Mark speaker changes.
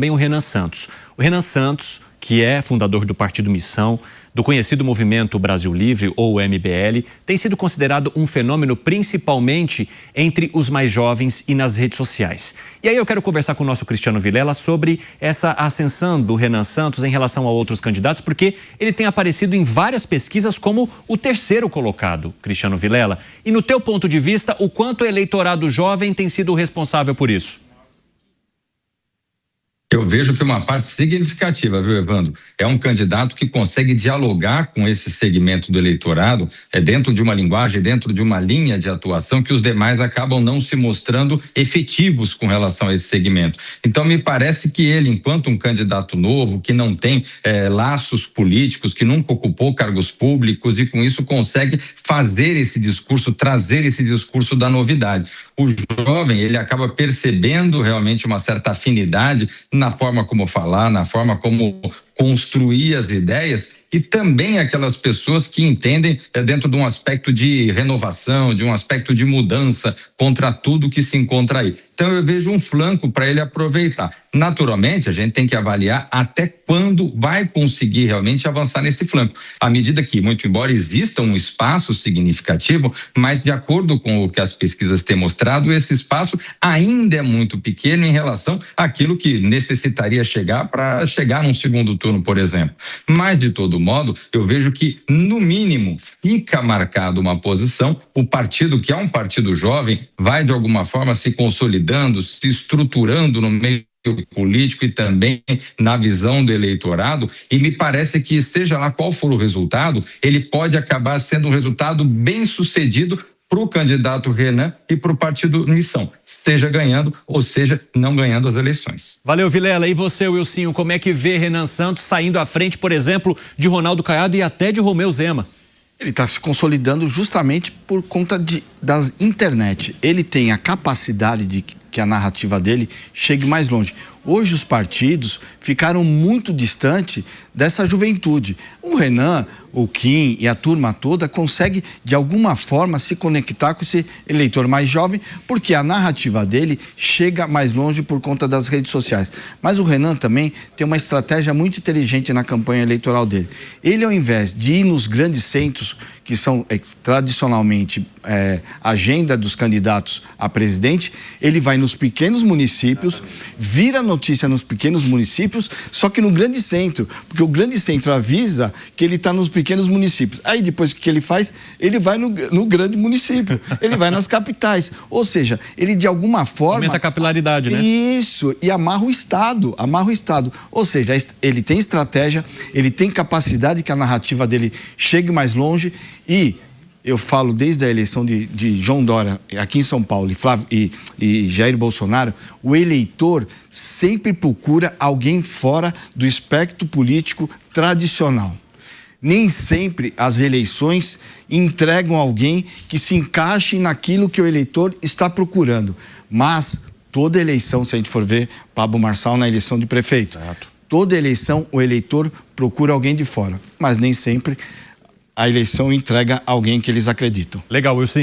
Speaker 1: Também o Renan Santos. O Renan Santos, que é fundador do Partido Missão, do conhecido Movimento Brasil Livre, ou MBL, tem sido considerado um fenômeno principalmente entre os mais jovens e nas redes sociais. E aí eu quero conversar com o nosso Cristiano Vilela sobre essa ascensão do Renan Santos em relação a outros candidatos, porque ele tem aparecido em várias pesquisas como o terceiro colocado, Cristiano Vilela. E no teu ponto de vista, o quanto o eleitorado jovem tem sido responsável por isso?
Speaker 2: Eu vejo que uma parte significativa, viu, Evandro? É um candidato que consegue dialogar com esse segmento do eleitorado, dentro de uma linguagem, dentro de uma linha de atuação que os demais acabam não se mostrando efetivos com relação a esse segmento. Então, me parece que ele, enquanto um candidato novo, que não tem laços políticos, que nunca ocupou cargos públicos e com isso consegue fazer esse discurso, trazer esse discurso da novidade. O jovem, ele acaba percebendo realmente uma certa afinidade na forma como falar, na forma como construir as ideias, e também aquelas pessoas que entendem dentro de um aspecto de renovação, de um aspecto de mudança contra tudo que se encontra aí. Então eu vejo um flanco para ele aproveitar. Naturalmente, a gente tem que avaliar até quando vai conseguir realmente avançar nesse flanco. À medida que, muito embora exista um espaço significativo, mas de acordo com o que as pesquisas têm mostrado, esse espaço ainda é muito pequeno em relação àquilo que necessitaria para chegar num segundo turno, por exemplo. Mas, de todo modo, eu vejo que, no mínimo, fica marcada uma posição. O partido, que é um partido jovem, vai, de alguma forma, se consolidando, se estruturando no meio político e também na visão do eleitorado, e me parece que, esteja lá qual for o resultado, ele pode acabar sendo um resultado bem sucedido para o candidato Renan e para o Partido Missão, seja ganhando ou seja não ganhando as eleições.
Speaker 1: Valeu, Vilela. E você, Wilsinho, como é que vê Renan Santos saindo à frente, por exemplo, de Ronaldo Caiado e até de Romeu Zema?
Speaker 3: Ele está se consolidando justamente por conta das internet. Ele tem a capacidade de que a narrativa dele chegue mais longe. Hoje os partidos ficaram muito distantes dessa juventude. O Renan, o Kim e a turma toda consegue de alguma forma se conectar com esse eleitor mais jovem, porque a narrativa dele chega mais longe por conta das redes sociais. Mas o Renan também tem uma estratégia muito inteligente na campanha eleitoral dele. Ele, ao invés de ir nos grandes centros, que são tradicionalmente agenda dos candidatos a presidente, ele vai nos pequenos municípios, vira notícia nos pequenos municípios, só que no grande centro, porque o grande centro avisa que ele está nos pequenos municípios. Aí depois o que ele faz? Ele vai no grande município, ele vai nas capitais. Ou seja, ele de alguma forma...
Speaker 1: Aumenta a capilaridade, né?
Speaker 3: Isso, e amarra o Estado. Ou seja, ele tem estratégia, ele tem capacidade que a narrativa dele chegue mais longe. E eu falo desde a eleição de João Dória aqui em São Paulo e Jair Bolsonaro, o eleitor sempre procura alguém fora do espectro político tradicional. Nem sempre as eleições entregam alguém que se encaixe naquilo que o eleitor está procurando. Mas toda eleição, se a gente for ver Pablo Marçal na eleição de prefeito, toda eleição o eleitor procura alguém de fora, mas nem sempre a eleição entrega alguém que eles acreditam.
Speaker 1: Legal, Wilson.